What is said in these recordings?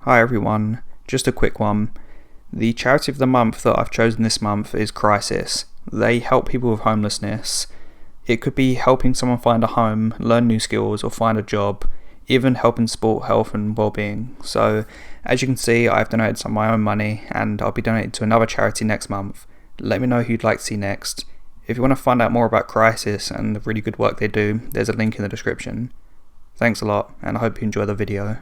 Hi everyone, just a quick one. The charity of the month that I've chosen this month is Crisis. They help people with homelessness. It could be helping someone find a home, learn new skills, or find a job, even helping support health and well-being. So, as you can see, I've donated some of my own money, and I'll be donating to another charity next month. Let me know who you'd like to see next. If you want to find out more about Crisis and the really good work they do, there's a link in the description. Thanks a lot, and I hope you enjoy the video.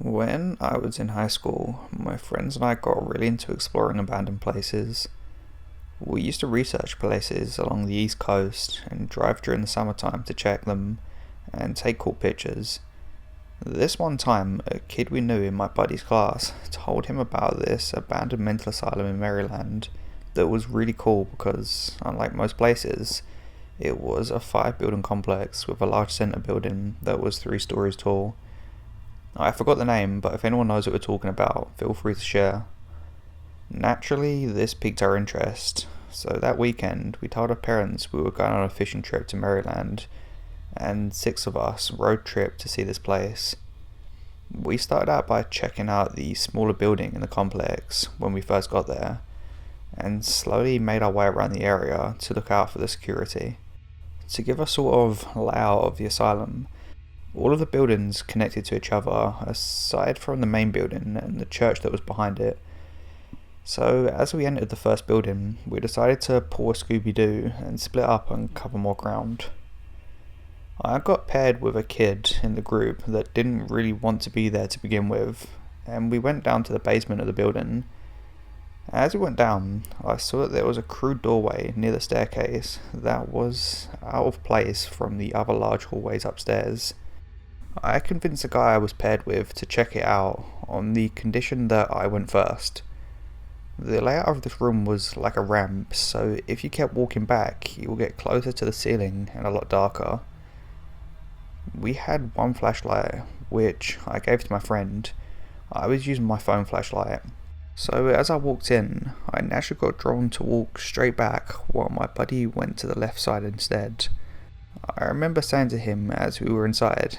When I was in high school, my friends and I got really into exploring abandoned places. We used to research places along the east coast and drive during the summertime to check them and take cool pictures. This one time, a kid we knew in my buddy's class told him about this abandoned mental asylum in Maryland that was really cool because, unlike most places, it was a 5-building complex with a large centre building that was 3 stories tall. I forgot the name, but if anyone knows what we're talking about, feel free to share. Naturally, this piqued our interest, so that weekend we told our parents we were going on a fishing trip to Maryland, and 6 of us road trip to see this place. We started out by checking out the smaller building in the complex when we first got there, and slowly made our way around the area to look out for the security. To give a sort of layout of the asylum, all of the buildings connected to each other, aside from the main building and the church that was behind it. So as we entered the first building, we decided to pull a Scooby-Doo and split up and cover more ground. I got paired with a kid in the group that didn't really want to be there to begin with, and we went down to the basement of the building. As we went down, I saw that there was a crude doorway near the staircase that was out of place from the other large hallways upstairs. I convinced the guy I was paired with to check it out on the condition that I went first. The layout of this room was like a ramp, so if you kept walking back, you will get closer to the ceiling and a lot darker. We had one flashlight, which I gave to my friend. I was using my phone flashlight. So as I walked in, I naturally got drawn to walk straight back while my buddy went to the left side instead. I remember saying to him as we were inside,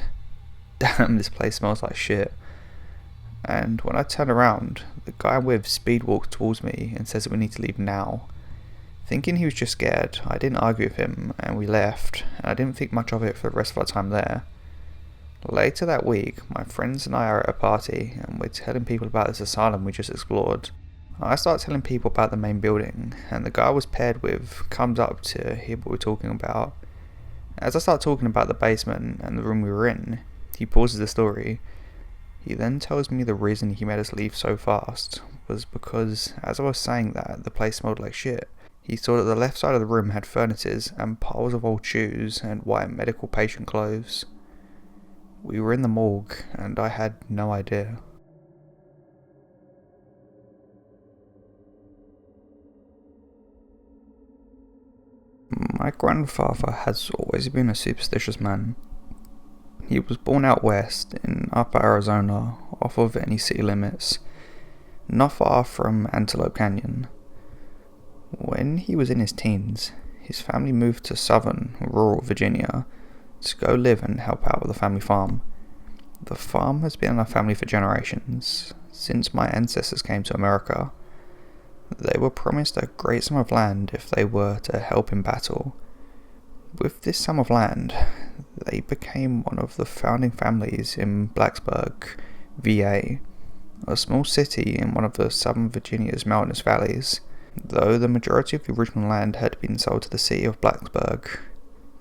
"Damn, this place smells like shit." And when I turned around, the guy with speed walked towards me and says that we need to leave now. Thinking he was just scared, I didn't argue with him and we left, and I didn't think much of it for the rest of our time there. Later that week, my friends and I are at a party and we're telling people about this asylum we just explored. I start telling people about the main building, and the guy I was paired with comes up to hear what we're talking about. As I start talking about the basement and the room we were in, he pauses the story. He then tells me the reason he made us leave so fast was because, as I was saying that the place smelled like shit, he saw that the left side of the room had furnaces and piles of old shoes and white medical patient clothes. We were in the morgue and I had no idea. My grandfather has always been a superstitious man. He was born out west in upper Arizona, off of any city limits, not far from Antelope Canyon. When he was in his teens, his family moved to southern, rural Virginia to go live and help out with the family farm. The farm has been in our family for generations, since my ancestors came to America. They were promised a great sum of land if they were to help in battle. With this sum of land, they became one of the founding families in Blacksburg, VA, a small city in one of the southern Virginia's mountainous valleys. Though the majority of the original land had been sold to the city of Blacksburg,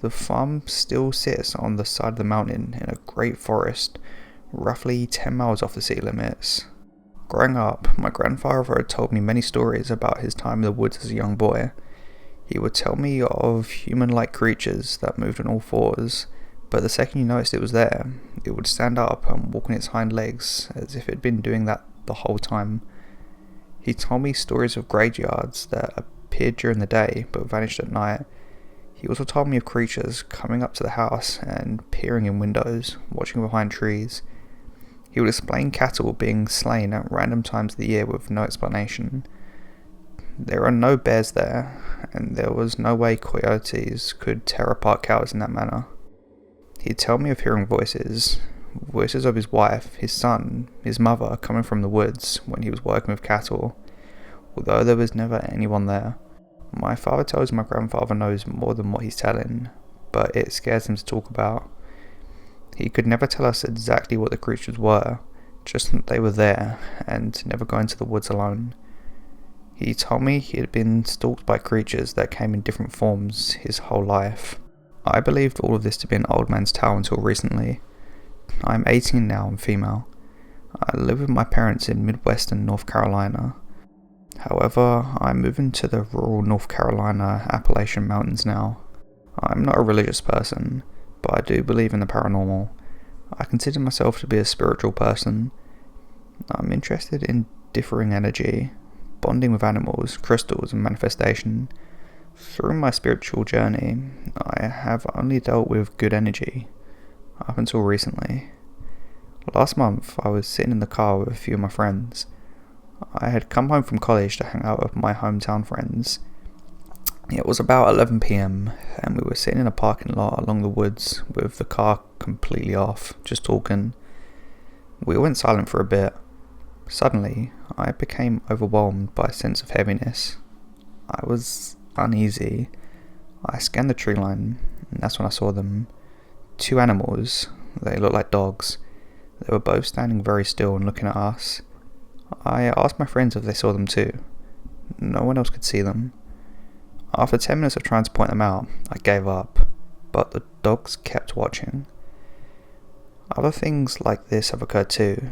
the farm still sits on the side of the mountain in a great forest, roughly 10 miles off the city limits. Growing up, my grandfather had told me many stories about his time in the woods as a young boy. He would tell me of human-like creatures that moved on all fours, but the second you noticed it was there, it would stand up and walk on its hind legs as if it had been doing that the whole time. He told me stories of graveyards that appeared during the day but vanished at night. He also told me of creatures coming up to the house and peering in windows, watching behind trees. He would explain cattle being slain at random times of the year with no explanation. There are no bears there, and there was no way coyotes could tear apart cows in that manner. He'd tell me of hearing voices of his wife, his son, his mother coming from the woods when he was working with cattle, although there was never anyone there. My father tells my grandfather knows more than what he's telling, but it scares him to talk about. He could never tell us exactly what the creatures were, just that they were there, and never go into the woods alone. He told me he had been stalked by creatures that came in different forms his whole life. I believed all of this to be an old man's tale until recently. I'm 18 now and female. I live with my parents in Midwestern North Carolina. However, I'm moving to the rural North Carolina Appalachian Mountains now. I'm not a religious person, but I do believe in the paranormal. I consider myself to be a spiritual person. I'm interested in differing energy, bonding with animals, crystals, and manifestation. Through my spiritual journey, I have only dealt with good energy, up until recently. Last month, I was sitting in the car with a few of my friends. I had come home from college to hang out with my hometown friends. It was about 11 PM, and we were sitting in a parking lot along the woods with the car completely off, just talking. We went silent for a bit. Suddenly, I became overwhelmed by a sense of heaviness. I was uneasy. I scanned the tree line, and that's when I saw them. Two animals. They looked like dogs. They were both standing very still and looking at us. I asked my friends if they saw them too. No one else could see them. After 10 minutes of trying to point them out, I gave up, but the dogs kept watching. Other things like this have occurred too.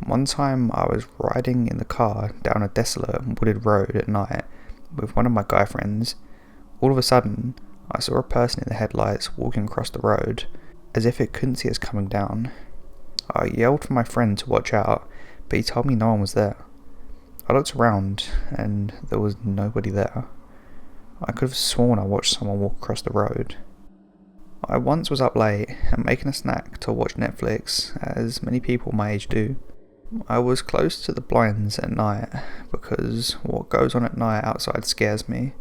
One time I was riding in the car down a desolate wooded road at night with one of my guy friends. All of a sudden, I saw a person in the headlights walking across the road, as if it couldn't see us coming down. I yelled for my friend to watch out, but he told me no one was there. I looked around, and there was nobody there. I could have sworn I watched someone walk across the road. I once was up late and making a snack to watch Netflix, as many people my age do. I was close to the blinds at night, because what goes on at night outside scares me.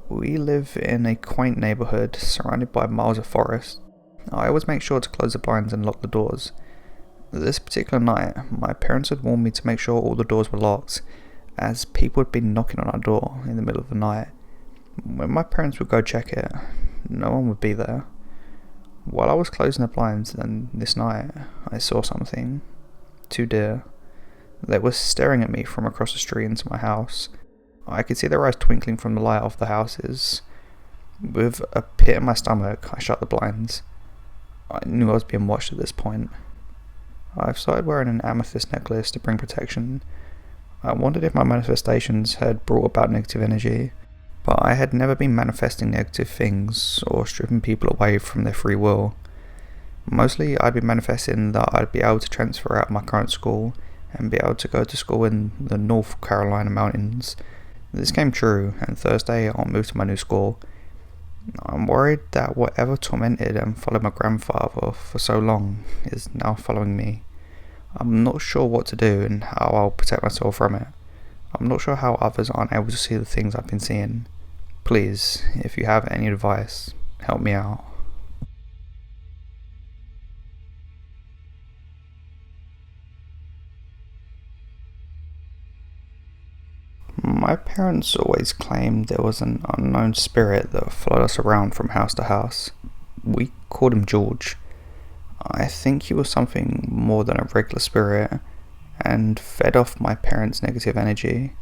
We live in a quaint neighbourhood surrounded by miles of forest. I always make sure to close the blinds and lock the doors. This particular night, my parents had warned me to make sure all the doors were locked, as people had been knocking on our door in the middle of the night. When my parents would go check it, no one would be there. While I was closing the blinds then this night, I saw something. Two deer. They were staring at me from across the street into my house. I could see their eyes twinkling from the light off the houses. With a pit in my stomach, I shut the blinds. I knew I was being watched at this point. I've started wearing an amethyst necklace to bring protection. I wondered if my manifestations had brought about negative energy, but I had never been manifesting negative things or stripping people away from their free will. Mostly I'd been manifesting that I'd be able to transfer out of my current school and be able to go to school in the North Carolina mountains. This came true, and Thursday I'll move to my new school. I'm worried that whatever tormented and followed my grandfather for so long is now following me. I'm not sure what to do and how I'll protect myself from it. I'm not sure how others aren't able to see the things I've been seeing. Please, if you have any advice, help me out. My parents always claimed there was an unknown spirit that followed us around from house to house. We called him George. I think he was something more than a regular spirit, and fed off my parents' negative energy.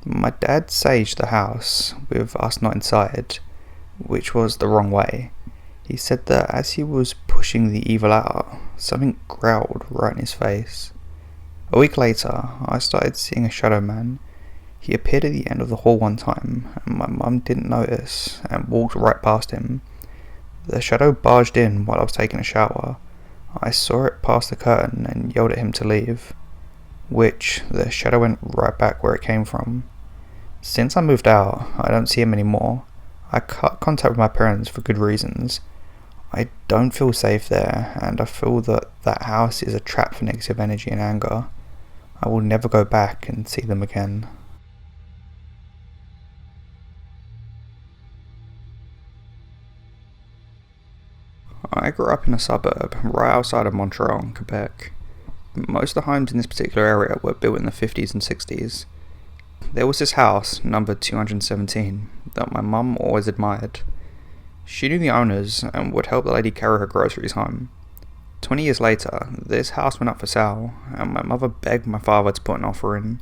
My dad saged the house, with us not inside, which was the wrong way. He said that as he was pushing the evil out, something growled right in his face. A week later, I started seeing a shadow man. He appeared at the end of the hall one time, and my mum didn't notice, and walked right past him. The shadow barged in while I was taking a shower. I saw it past the curtain and yelled at him to leave, which the shadow went right back where it came from. Since I moved out, I don't see him anymore. I cut contact with my parents for good reasons. I don't feel safe there, and I feel that that house is a trap for negative energy and anger. I will never go back and see them again. I grew up in a suburb right outside of Montreal in Quebec. Most of the homes in this particular area were built in the 50s and 60s. There was this house, number 217, that my mum always admired. She knew the owners and would help the lady carry her groceries home. 20 years later, this house went up for sale, and my mother begged my father to put an offer in.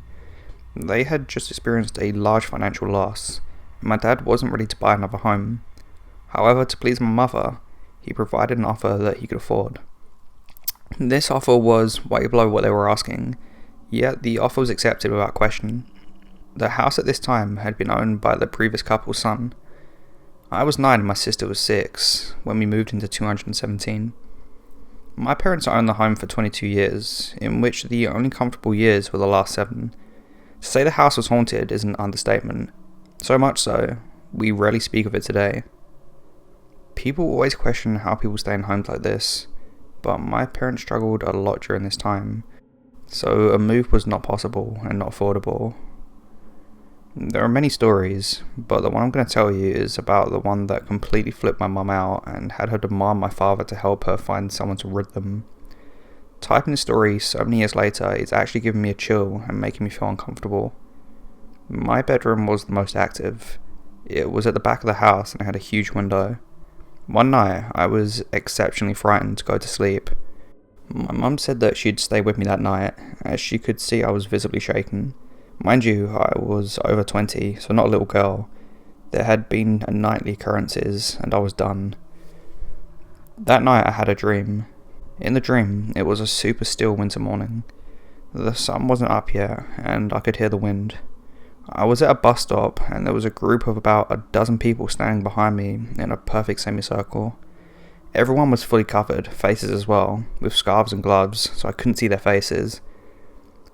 They had just experienced a large financial loss, and my dad wasn't ready to buy another home. However, to please my mother, he provided an offer that he could afford. This offer was way below what they were asking, yet the offer was accepted without question. The house at this time had been owned by the previous couple's son. I was 9 and my sister was 6 when we moved into 217. My parents owned the home for 22 years, in which the only comfortable years were the last 7. To say the house was haunted is an understatement. So much so, we rarely speak of it today. People always question how people stay in homes like this, but my parents struggled a lot during this time, so a move was not possible and not affordable. There are many stories, but the one I'm going to tell you is about the one that completely flipped my mum out and had her demand my father to help her find someone to rid them. Typing the story so many years later is actually giving me a chill and making me feel uncomfortable. My bedroom was the most active. It was at the back of the house and it had a huge window. One night, I was exceptionally frightened to go to sleep. My mum said that she'd stay with me that night, as she could see I was visibly shaken. Mind you, I was over 20, so not a little girl. There had been nightly occurrences, and I was done. That night I had a dream. In the dream, it was a super still winter morning. The sun wasn't up yet, and I could hear the wind. I was at a bus stop, and there was a group of about a dozen people standing behind me in a perfect semicircle. Everyone was fully covered, faces as well, with scarves and gloves, so I couldn't see their faces.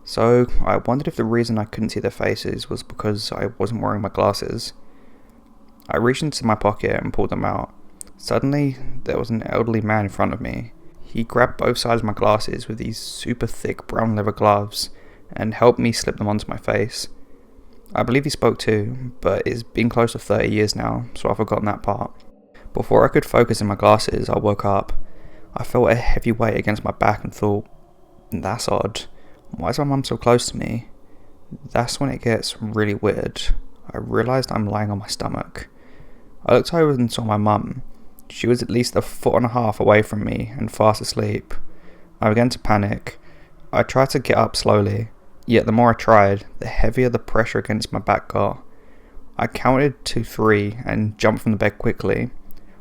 So I wondered if the reason I couldn't see their faces was because I wasn't wearing my glasses. I reached into my pocket and pulled them out. Suddenly, there was an elderly man in front of me. He grabbed both sides of my glasses with these super thick brown leather gloves and helped me slip them onto my face. I believe he spoke too, but it's been close to 30 years now, so I've forgotten that part. Before I could focus in my glasses, I woke up. I felt a heavy weight against my back and thought, that's odd. Why is my mum so close to me? That's when it gets really weird. I realised I'm lying on my stomach. I looked over and saw my mum. She was at least 1.5 feet away from me and fast asleep. I began to panic. I tried to get up slowly, yet the more I tried, the heavier the pressure against my back got. I counted to 3 and jumped from the bed quickly.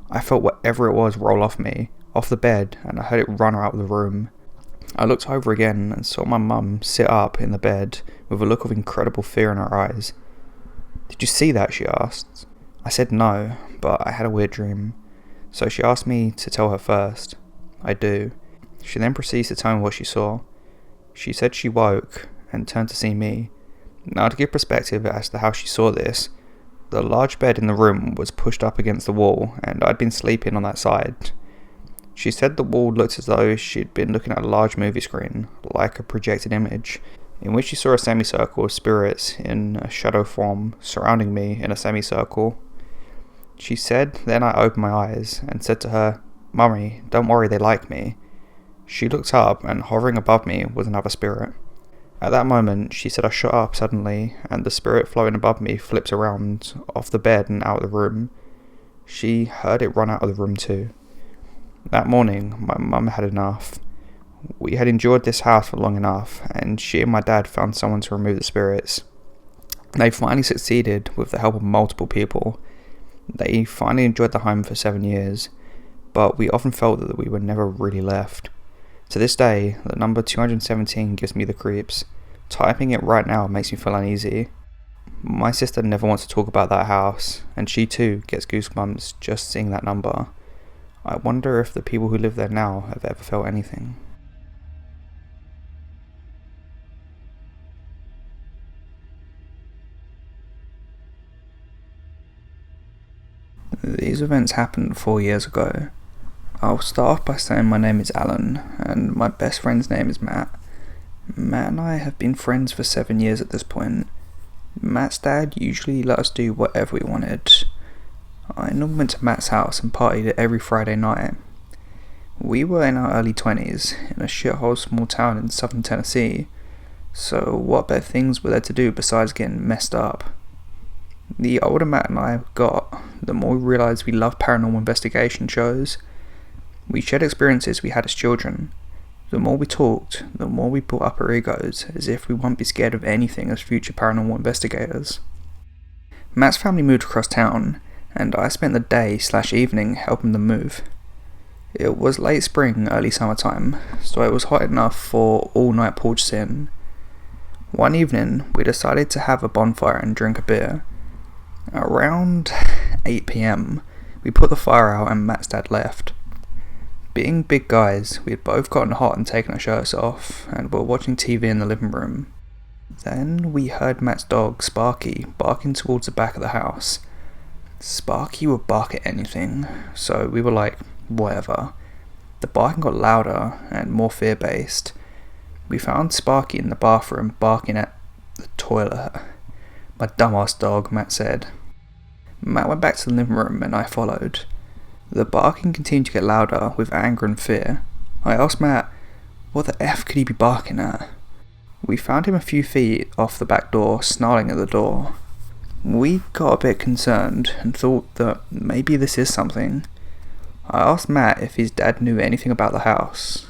I felt whatever it was roll off me, off the bed, and I heard it run out of the room. I looked over again and saw my mum sit up in the bed with a look of incredible fear in her eyes. "Did you see that?" she asked. I said no, but I had a weird dream. So she asked me to tell her first. I do. She then proceeds to tell me what she saw. She said she woke and turned to see me. Now, to give perspective as to how she saw this, the large bed in the room was pushed up against the wall and I'd been sleeping on that side. She said the wall looked as though she'd been looking at a large movie screen, like a projected image, in which she saw a semicircle of spirits in a shadow form surrounding me in a semicircle. She said then I opened my eyes and said to her, "Mummy, don't worry, they like me." She looked up and hovering above me was another spirit. At that moment, she said I shot up suddenly and the spirit floating above me flipped around off the bed and out of the room. She heard it run out of the room too. That morning, my mum had enough. We had endured this house for long enough, and she and my dad found someone to remove the spirits. They finally succeeded with the help of multiple people. They finally enjoyed the home for 7 years, but we often felt that we were never really left. To this day, the number 217 gives me the creeps. Typing it right now makes me feel uneasy. My sister never wants to talk about that house, and she too gets goosebumps just seeing that number. I wonder if the people who live there now have ever felt anything. These events happened 4 years ago. I'll start off by saying my name is Alan, and my best friend's name is Matt. Matt and I have been friends for 7 years at this point. Matt's dad usually let us do whatever we wanted. I normally went to Matt's house and partied every Friday night. We were in our early 20s in a shithole small town in southern Tennessee, so what better things were there to do besides getting messed up? The older Matt and I got, the more we realised we loved paranormal investigation shows. We shared experiences we had as children. The more we talked, the more we built up our egos, as if we wouldn't be scared of anything as future paranormal investigators. Matt's family moved across town, and I spent the day/evening helping them move. It was late spring, early summertime, so it was hot enough for all-night porch sitting. One evening, we decided to have a bonfire and drink a beer. Around 8 PM, we put the fire out and Matt's dad left. Being big guys, we had both gotten hot and taken our shirts off, and were watching TV in the living room. Then we heard Matt's dog, Sparky, barking towards the back of the house. Sparky would bark at anything, so we were like, whatever. The barking got louder and more fear-based. We found Sparky in the bathroom barking at the toilet. "My dumbass dog," Matt said. Matt went back to the living room and I followed. The barking continued to get louder with anger and fear. I asked Matt, what the F could he be barking at? We found him a few feet off the back door, snarling at the door. We got a bit concerned and thought that maybe this is something. I asked Matt if his dad knew anything about the house.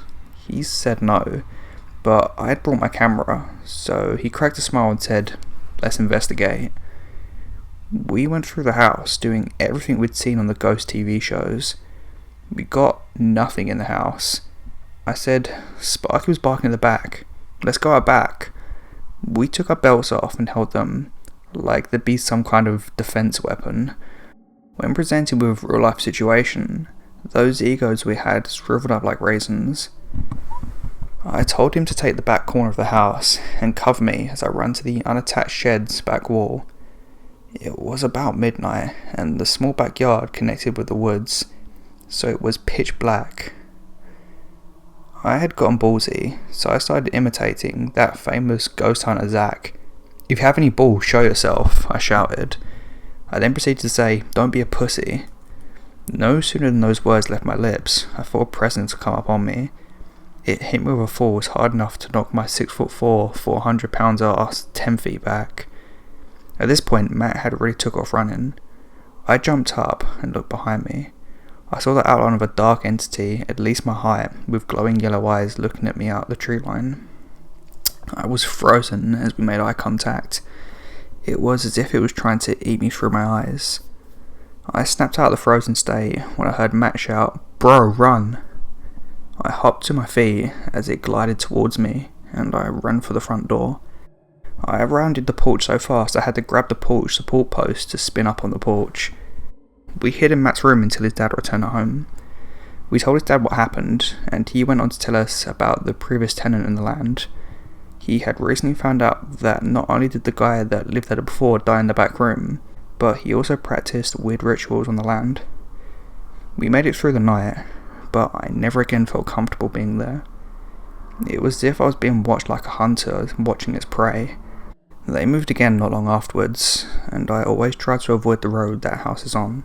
He said no, but I had brought my camera, so he cracked a smile and said, "Let's investigate." We went through the house, doing everything we'd seen on the ghost TV shows. We got nothing in the house. I said, "Sparky was barking in the back. Let's go out back." We took our belts off and held them, like they'd be some kind of defense weapon. When presented with a real-life situation, those egos we had shriveled up like raisins. I told him to take the back corner of the house and cover me as I ran to the unattached shed's back wall. It was about midnight, and the small backyard connected with the woods, so it was pitch black. I had gotten ballsy, so I started imitating that famous ghost hunter Zach. "If you have any balls, show yourself," I shouted. I then proceeded to say, "Don't be a pussy." No sooner than those words left my lips, I felt a presence come up on me. It hit me with a force hard enough to knock my 6'4", 400-pound ass 10 feet back. At this point, Matt had already took off running. I jumped up and looked behind me. I saw the outline of a dark entity, at least my height, with glowing yellow eyes looking at me out the tree line. I was frozen as we made eye contact. It was as if it was trying to eat me through my eyes. I snapped out of the frozen state when I heard Matt shout, "Bro, run!" I hopped to my feet as it glided towards me, and I ran for the front door. I rounded the porch so fast I had to grab the porch support post to spin up on the porch. We hid in Matt's room until his dad returned home. We told his dad what happened, and he went on to tell us about the previous tenant in the land. He had recently found out that not only did the guy that lived there before die in the back room, but he also practiced weird rituals on the land. We made it through the night, but I never again felt comfortable being there. It was as if I was being watched like a hunter watching its prey. They moved again not long afterwards, and I always tried to avoid the road that house is on.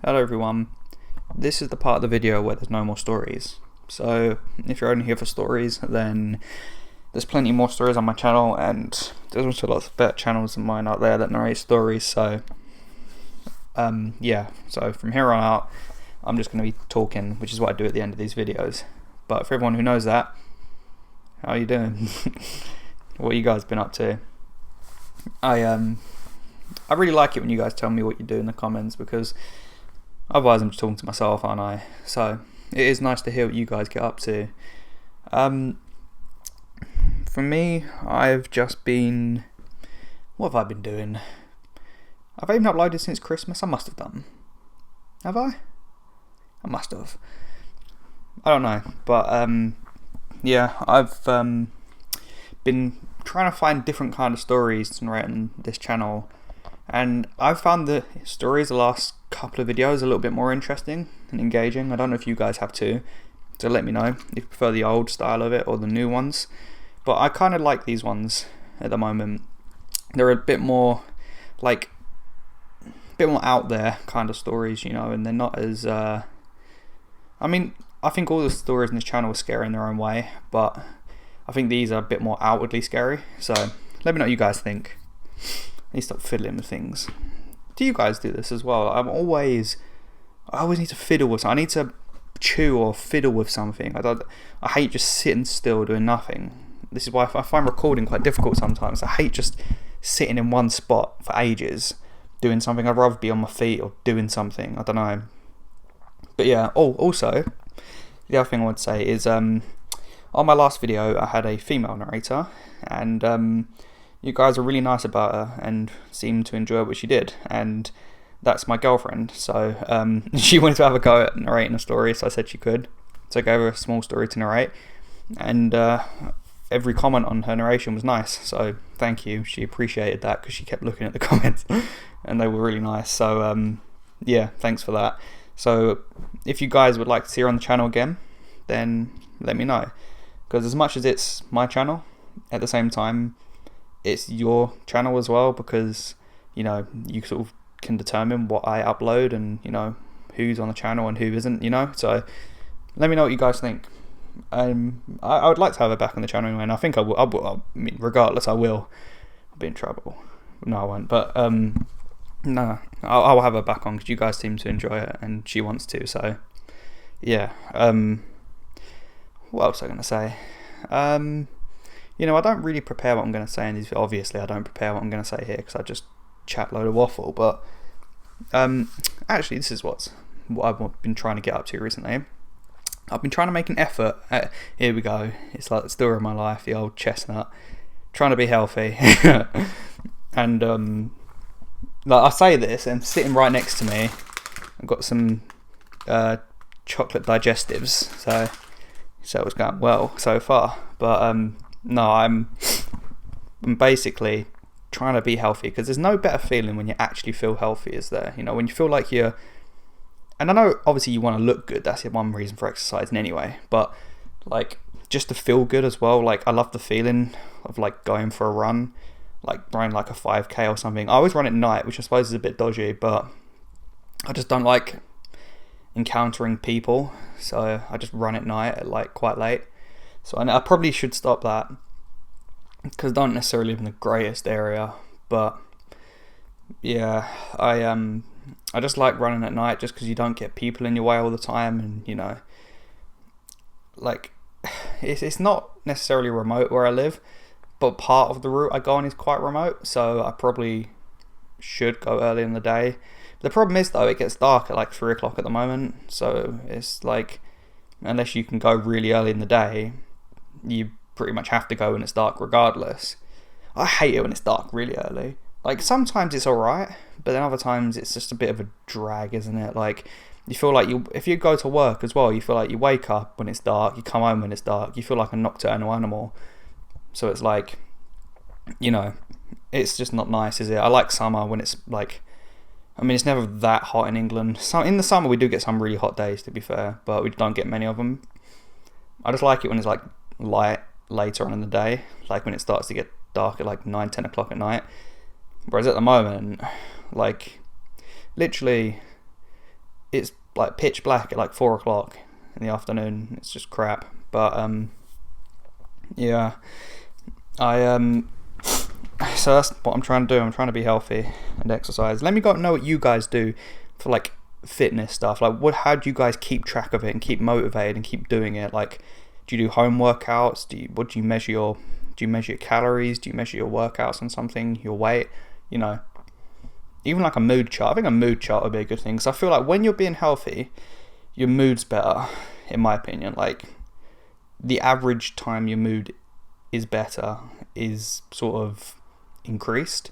Hello everyone, this is the part of the video where there's no more stories. So if you're only here for stories, then there's plenty more stories on my channel, and there's also lots of better channels than mine out there that narrate stories. So yeah, so from here on out I'm just going to be talking, which is what I do at the end of these videos. But for everyone who knows that, how are you doing? What you guys been up to? I really like it when you guys tell me what you do in the comments, because otherwise I'm just talking to myself, aren't I? So it is nice to hear what you guys get up to. For me, I've just been... What have I been doing? Have I even uploaded since Christmas? I must have done. Have I? I must have. I don't know. But yeah, I've been trying to find different kind of stories to narrate on this channel. And I've found the stories the last couple of videos a little bit more interesting and engaging. I don't know if you guys have too, so let me know if you prefer the old style of it or the new ones. But I kind of like these ones at the moment. They're a bit more like a bit more out there kind of stories, you know, and they're not as I mean, I think all the stories in this channel are scary in their own way, but I think these are a bit more outwardly scary. So let me know what you guys think. I need to stop fiddling with things. Do you guys do this as well? I always need to fiddle with something. I need to chew or fiddle with something. I hate just sitting still doing nothing. This is why I find recording quite difficult sometimes. I hate just sitting in one spot for ages doing something. I'd rather be on my feet or doing something. I don't know. But yeah, also, the other thing I would say is on my last video I had a female narrator, and you guys are really nice about her and seemed to enjoy what she did, and that's my girlfriend. So she wanted to have a go at narrating a story, so I said she could. So I gave her a small story to narrate, and every comment on her narration was nice, so thank you. She appreciated that because she kept looking at the comments and they were really nice. So yeah, thanks for that. So if you guys would like to see her on the channel again, then let me know, because as much as it's my channel, at the same time it's your channel as well, because you know, you sort of can determine what I upload and, you know, who's on the channel and who isn't, you know. So let me know what you guys think. I would like to have her back on the channel anyway, and I think I will. I mean, regardless, I will. I'll be in trouble. No, I won't. But no, I'll have her back on because you guys seem to enjoy it and she wants to. So yeah. What else was I going to say? You know, I don't really prepare what I'm going to say in these. Obviously, I don't prepare what I'm going to say here because I just chat load of waffle. But actually, this is what I've been trying to get up to recently. I've been trying to make an effort. Here we go. It's like the story of my life, the old chestnut. Trying to be healthy. And like I say this, and sitting right next to me, I've got some chocolate digestives. So it's going well so far. But no, I'm basically trying to be healthy, because there's no better feeling when you actually feel healthy, is there? You know, when you feel like you're, and I know obviously you want to look good, that's one reason for exercising anyway, but like just to feel good as well. Like I love the feeling of like going for a run, like running like a 5k or something. I always run at night, which I suppose is a bit dodgy, but I just don't like encountering people, so I just run at night at like quite late. So I probably should stop that, because I don't necessarily live in the greatest area. But yeah, I just like running at night just because you don't get people in your way all the time, and you know, like it's not necessarily remote where I live, but part of the route I go on is quite remote, so I probably should go early in the day. The problem is though, it gets dark at like 3 o'clock at the moment, so it's like, unless you can go really early in the day, you pretty much have to go when it's dark regardless. I hate it when it's dark really early. Like sometimes it's alright, but then other times it's just a bit of a drag, isn't it? Like you feel like if you go to work as well, you feel like you wake up when it's dark, you come home when it's dark, you feel like a nocturnal animal. So it's like, you know, it's just not nice, is it? I like summer when it's like, I mean, it's never that hot in England. So in the summer we do get some really hot days, to be fair, but we don't get many of them. I just like it when it's like light later on in the day, like when it starts to get dark at like 9-10 o'clock at night. Whereas at the moment, like literally it's like pitch black at like 4 o'clock in the afternoon. It's just crap. But yeah, so that's what I'm trying to do. I'm trying to be healthy and exercise. Let me know what you guys do for like fitness stuff. Like how do you guys keep track of it and keep motivated and keep doing it? Like, do you do home workouts? Do you measure your calories? Do you measure your workouts on something, your weight? You know, even like a mood chart. I think a mood chart would be a good thing, because I feel like when you're being healthy, your mood's better, in my opinion. Like the average time your mood is better is sort of increased.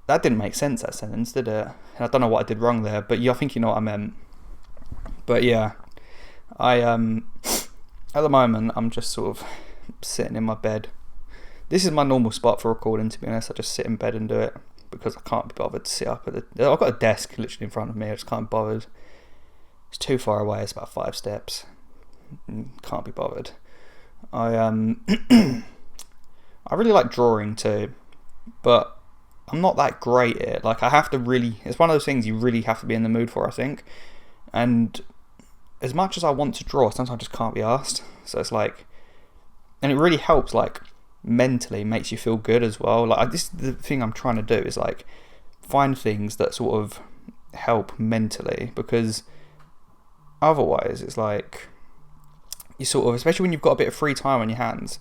That didn't make sense, that sentence, did it? And I don't know what I did wrong there, but yeah, I think you know what I meant. But yeah, I at the moment I'm just sort of sitting in my bed. This is my normal spot for recording, to be honest. I just sit in bed and do it because I can't be bothered to sit up at I've got a desk literally in front of me. I just can't be bothered. It's too far away. It's about 5 steps. Can't be bothered. I really like drawing too, but I'm not that great at it. Like, I have to really, it's one of those things you really have to be in the mood for, I think. And as much as I want to draw, sometimes I just can't be asked. So it's like, and it really helps, like, mentally, makes you feel good as well. Like, this is the thing I'm trying to do, is like find things that sort of help mentally, because otherwise it's like you sort of, especially when you've got a bit of free time on your hands,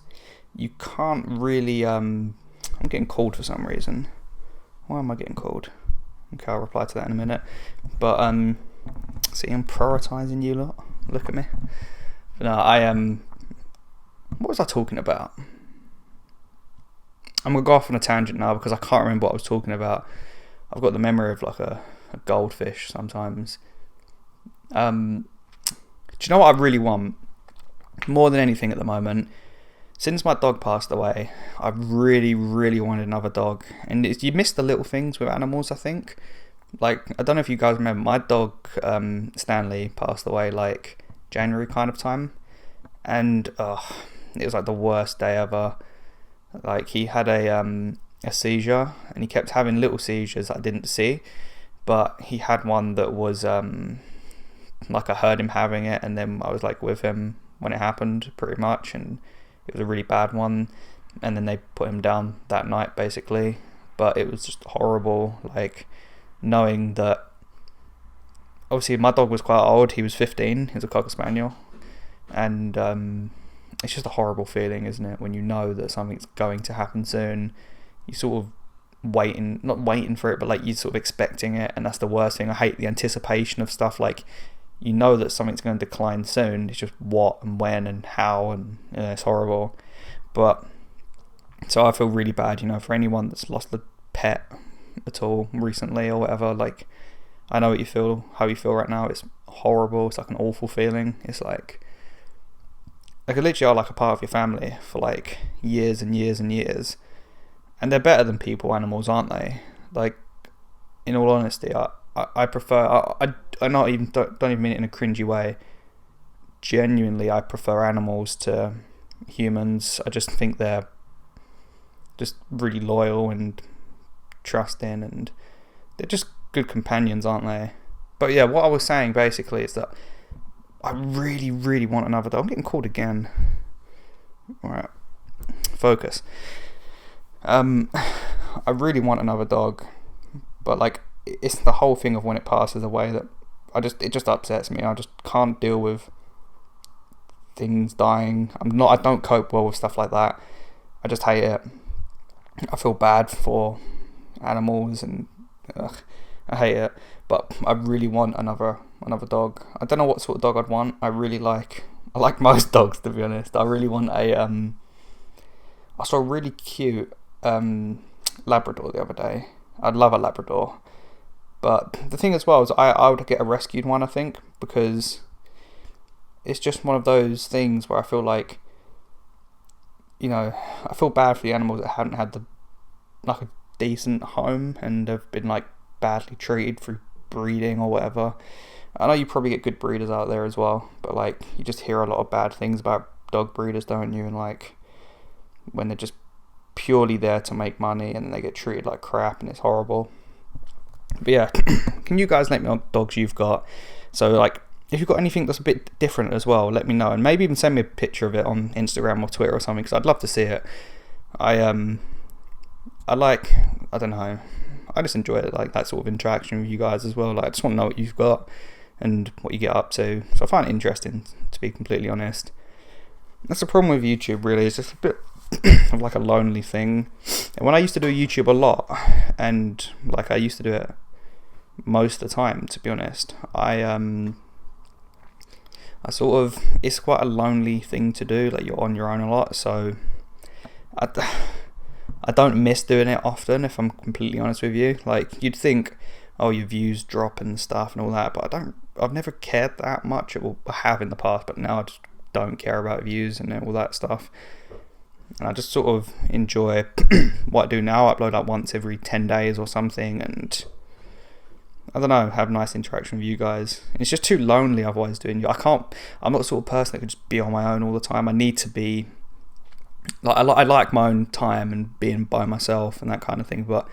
you can't really I'm getting called for some reason. Why am I getting called? Okay, I'll reply to that in a minute. But see, I'm prioritising you lot. Look at me. No, what was I talking about? I'm gonna go off on a tangent now because I can't remember what I was talking about. I've got the memory of like a goldfish sometimes. Do you know what I really want? More than anything at the moment, since my dog passed away, I really, really wanted another dog. And you miss the little things with animals, I think. Like, I don't know if you guys remember, my dog, Stanley, passed away like January kind of time. And it was like the worst day ever. Like, he had a seizure, and he kept having little seizures I didn't see. But he had one that was, like, I heard him having it, and then I was like with him when it happened, pretty much. And it was a really bad one, and then they put him down that night, basically. But it was just horrible, like, knowing that, obviously my dog was quite old. He was 15, he was a Cocker Spaniel, and it's just a horrible feeling, isn't it, when you know that something's going to happen soon. You sort of not waiting for it, but like, you're sort of expecting it, and that's the worst thing. I hate the anticipation of stuff. Like, you know that something's going to decline soon, it's just what and when and how, and it's horrible. But so I feel really bad, for anyone that's lost a pet at all recently or whatever. Like, I know how you feel right now. It's horrible. It's like an awful feeling. It's like literally are like a part of your family for like years and years and years, and they're better than people, animals, aren't they? Like, in all honesty, I prefer, I not even, don't even mean it in a cringy way, genuinely I prefer animals to humans. I just think they're just really loyal and trusting, and they're just good companions, aren't they? But yeah, what I was saying basically is that I really, really want another dog. I'm getting called again. Alright, focus. I really want another dog, but like, it's the whole thing of when it passes away that it just upsets me. I just can't deal with things dying. I don't cope well with stuff like that. I just hate it. I feel bad for animals, and I hate it. But I really want another dog. I don't know what sort of dog I'd want. I like most dogs, to be honest. I really want I saw a really cute Labrador the other day. I'd love a Labrador. But the thing as well is I would get a rescued one, I think, because it's just one of those things where I feel like, I feel bad for the animals that haven't had a decent home and have been like badly treated through breeding or whatever. I know you probably get good breeders out there as well, but like, you just hear a lot of bad things about dog breeders, don't you? And like, when they're just purely there to make money and they get treated like crap, and it's horrible. But yeah, can you guys let me know what dogs you've got? So like, if you've got anything that's a bit different as well, let me know, and maybe even send me a picture of it on Instagram or Twitter or something, because I'd love to see it. I don't know, I just enjoy it, like that sort of interaction with you guys as well. Like, I just want to know what you've got and what you get up to. So I find it interesting, to be completely honest. That's the problem with YouTube, really. It's just a bit of like a lonely thing. And when I used to do YouTube a lot, and like I used to do it most of the time, to be honest, I sort of, it's quite a lonely thing to do. Like, you're on your own a lot, so I don't miss doing it often, if I'm completely honest with you. Like, you'd think, oh, your views drop and stuff and all that, but I've never cared that much. Well, I have in the past, but now I just don't care about views and all that stuff. And I just sort of enjoy what I do now. I upload like once every 10 days or something, and I don't know, have nice interaction with you guys. And it's just too lonely otherwise doing it. I'm not the sort of person that could just be on my own all the time. I need to be, like, I like my own time and being by myself and that kind of thing, but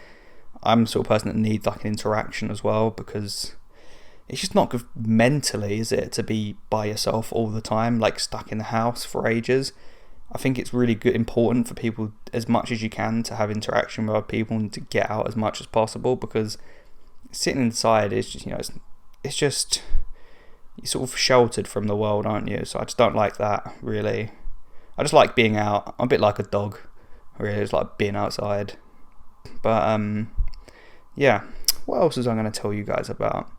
I'm the sort of person that needs like an interaction as well, because it's just not good mentally, is it, to be by yourself all the time, like stuck in the house for ages. I think it's really good, important for people, as much as you can, to have interaction with other people and to get out as much as possible, because sitting inside is just, it's just, you're sort of sheltered from the world, aren't you? So I just don't like that, really. I just like being out. I'm a bit like a dog, really. It's like being outside. But yeah, what else was I going to tell you guys about?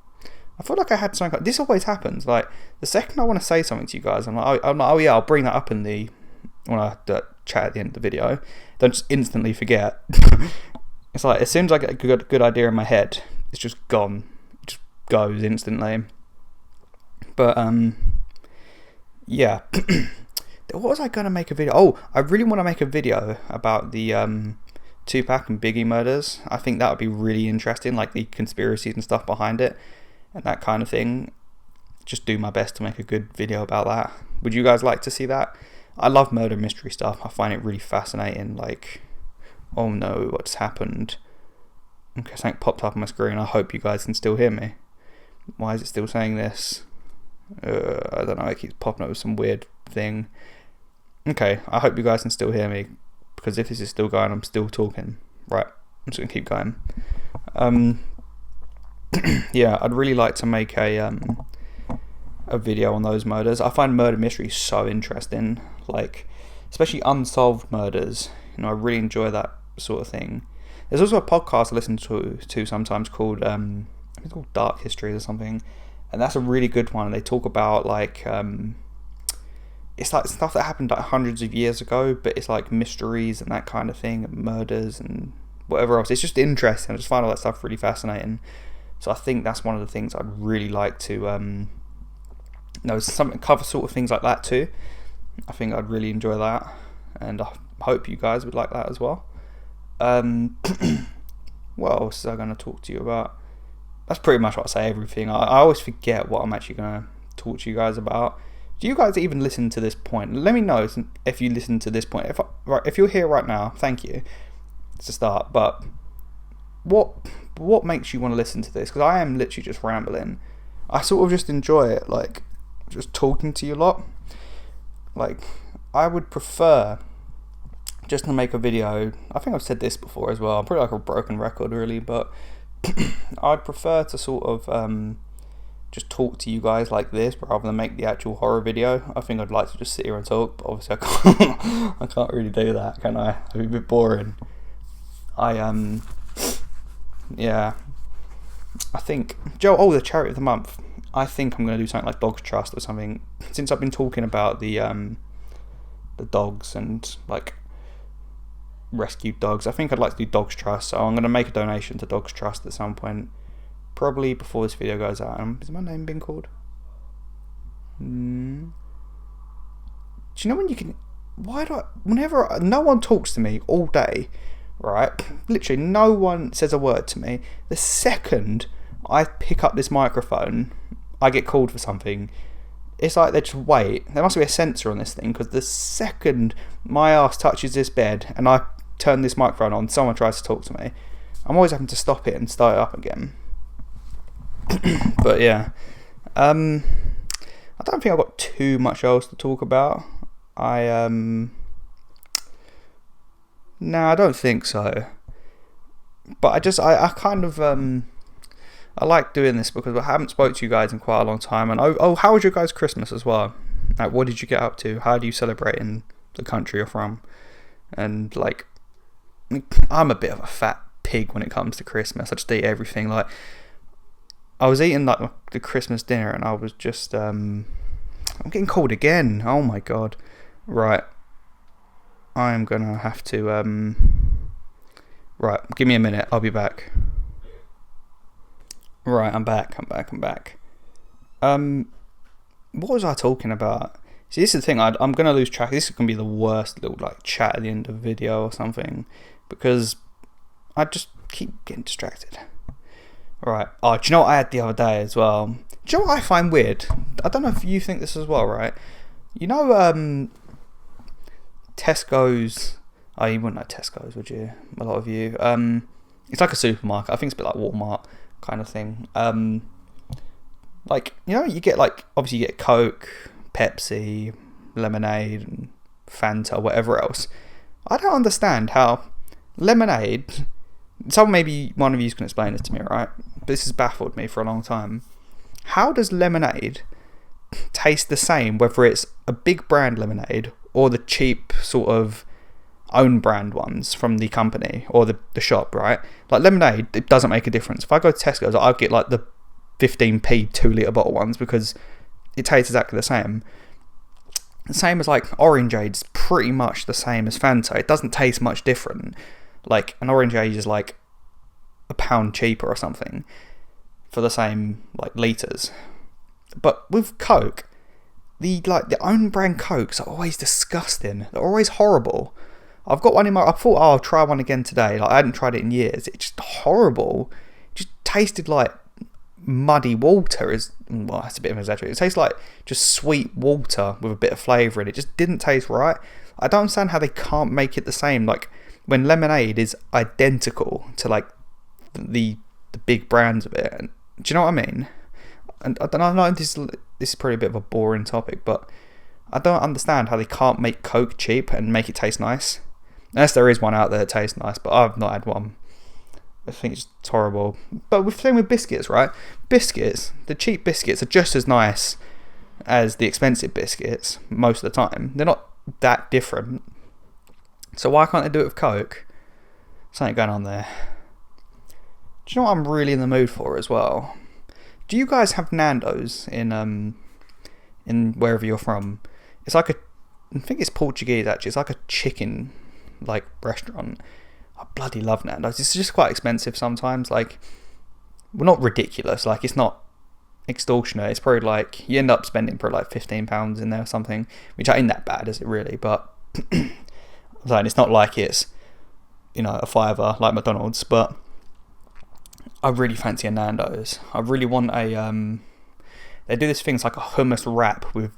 I feel like I had something. This always happens. Like, the second I want to say something to you guys, I'm like, oh yeah, I'll bring that up when I chat at the end of the video. Don't just instantly forget. It's like, as soon as I get a good idea in my head, it's just gone. It just goes instantly. But yeah. What was I going to make a video? Oh, I really want to make a video about the Tupac and Biggie murders. I think that would be really interesting, like the conspiracies and stuff behind it and that kind of thing. Just do my best to make a good video about that. Would you guys like to see that? I love murder mystery stuff. I find it really fascinating. Like, oh no, what's happened? Okay, something popped up on my screen. I hope you guys can still hear me. Why is it still saying this? I don't know, it keeps popping up with some weird thing. Okay, I hope you guys can still hear me, because if this is still going, I'm still talking. Right, I'm just going to keep going. Yeah, I'd really like to make a video on those murders. I find murder mysteries so interesting, like, especially unsolved murders. I really enjoy that sort of thing. There's also a podcast I listen to sometimes called, I think it's called Dark Histories or something, and that's a really good one. They talk about, like, it's like stuff that happened like hundreds of years ago, but it's like mysteries and that kind of thing, and murders and whatever else. It's just interesting. I just find all that stuff really fascinating. So I think that's one of the things I'd really like to cover sort of things like that too. I think I'd really enjoy that, and I hope you guys would like that as well. What else is I going to talk to you about? That's pretty much what I say, everything. I always forget what I'm actually going to talk to you guys about. Do you guys even listen to this point? Let me know if you listen to this point. If you're here right now, thank you. It's a start. But what makes you want to listen to this? Because I am literally just rambling. I sort of just enjoy it, like, just talking to you a lot. Like, I would prefer just to make a video. I think I've said this before as well. I'm pretty like a broken record, really. But I'd prefer to sort of just talk to you guys like this rather than make the actual horror video. I think I'd like to just sit here and talk, but obviously I can't. I can't really do that, can I? It'd be a bit boring. Yeah, I think the charity of the month. I think I'm going to do something like Dogs Trust or something, since I've been talking about the dogs and like rescued dogs. I think I'd like to do Dogs Trust, so I'm going to make a donation to Dogs Trust at some point. Probably before this video goes out. Is my name being called? Do you know when you can... Whenever... No one talks to me all day, right? Literally, no one says a word to me. The second I pick up this microphone, I get called for something. It's like they just wait. There must be a sensor on this thing, because the second my ass touches this bed and I turn this microphone on, someone tries to talk to me, I'm always having to stop it and start it up again. But yeah, I don't think I've got too much else to talk about. No, I don't think so. But I kind of I like doing this because I haven't spoke to you guys in quite a long time. And how was your guys' Christmas as well? Like, what did you get up to? How do you celebrate in the country you're from? And like, I'm a bit of a fat pig when it comes to Christmas. I just eat everything. Like, I was eating like the Christmas dinner and I was just I'm getting cold again. Oh my god. Right. I'm gonna have to right, give me a minute, I'll be back. Right, I'm back. What was I talking about? See, this is the thing, I'm gonna lose track. This is gonna be the worst little like chat at the end of the video or something, because I just keep getting distracted. Right. Oh, do you know what I had the other day as well? Do you know what I find weird? I don't know if you think this as well, right? You know, Tesco's... Oh, you wouldn't know Tesco's, would you? A lot of you. It's like a supermarket. I think it's a bit like Walmart kind of thing. Like, you get like, obviously you get Coke, Pepsi, lemonade, and Fanta, whatever else. I don't understand how lemonade. Maybe one of you can explain this to me, right? But this has baffled me for a long time. How does lemonade taste the same, whether it's a big brand lemonade or the cheap sort of own brand ones from the company or the shop, right? Like lemonade, it doesn't make a difference. If I go to Tesco's, I'll get like the 15p 2 litre bottle ones because it tastes exactly the same. The same as like Orangeade's pretty much the same as Fanta. It doesn't taste much different. Like an Orangeade is like £1 cheaper or something for the same like litres. But with Coke, the own brand Cokes are always disgusting. They're always horrible. I've got one in I thought, I'll try one again today. Like I hadn't tried it in years. It's just horrible. It just tasted like muddy water. Well, that's a bit of an exaggeration. It tastes like just sweet water with a bit of flavour in it. It just didn't taste right. I don't understand how they can't make it the same. Like when lemonade is identical to like the big brands of it. And, do you know what I mean? And I don't know. I know this is probably a bit of a boring topic, but I don't understand how they can't make Coke cheap and make it taste nice. Unless there is one out there that tastes nice, but I've not had one. I think it's horrible. But we're same with biscuits, right? Biscuits, the cheap biscuits are just as nice as the expensive biscuits most of the time. They're not that different. So why can't they do it with Coke? Something going on there. Do you know what I'm really in the mood for as well? Do you guys have Nando's in wherever you're from? It's like I think it's Portuguese actually. It's like a chicken like restaurant. I bloody love Nando's. It's just quite expensive sometimes. Like, well, not ridiculous. Like, it's not extortionate. It's probably like you end up spending probably like £15 in there or something, which ain't that bad, is it really? But I'm saying it's not like it's a fiver like McDonald's. But I really fancy a Nando's. I really want a they do this thing. It's like a hummus wrap with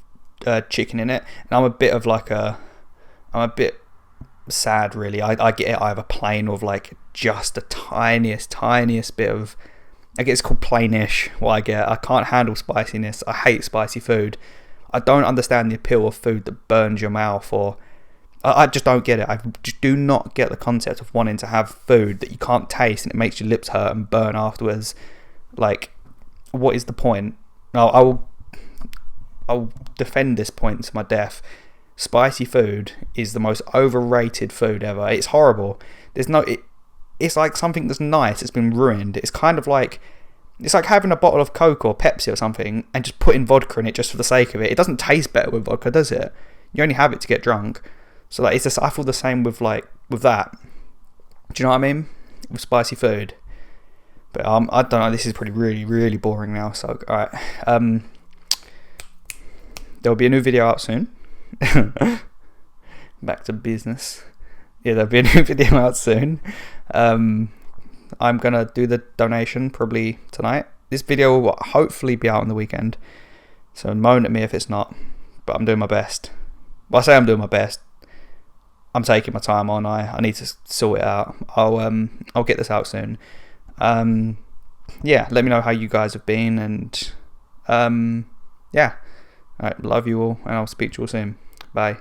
chicken in it, and I'm a bit sad really. I get it either plain or like just the tiniest bit of, I guess it's called plainish. What I get, I can't handle spiciness. I hate spicy food. I don't understand the appeal of food that burns your mouth, or I just don't get it. I just do not get the concept of wanting to have food that you can't taste and it makes your lips hurt and burn afterwards. Like, what is the point? I'll defend this point to my death. Spicy food is the most overrated food ever. It's horrible. It's like something that's nice. It's been ruined. It's kind of like, it's like having a bottle of Coke or Pepsi or something and just putting vodka in it just for the sake of it. It doesn't taste better with vodka, does it? You only have it to get drunk. So like, it's just, I feel the same with that. Do you know what I mean? With spicy food. But I don't know. This is pretty really boring now. So all right. There'll be a new video out soon. Back to business. Yeah, there'll be a new video out soon. I'm gonna do the donation probably tonight. This video will hopefully be out on the weekend, so moan at me if it's not, but I'm doing my best. Well, I say I'm doing my best. I'm taking my time on. I need to sort it out. I'll get this out soon. Yeah, let me know how you guys have been, and yeah. Alright, love you all, and I'll speak to you all soon. Bye.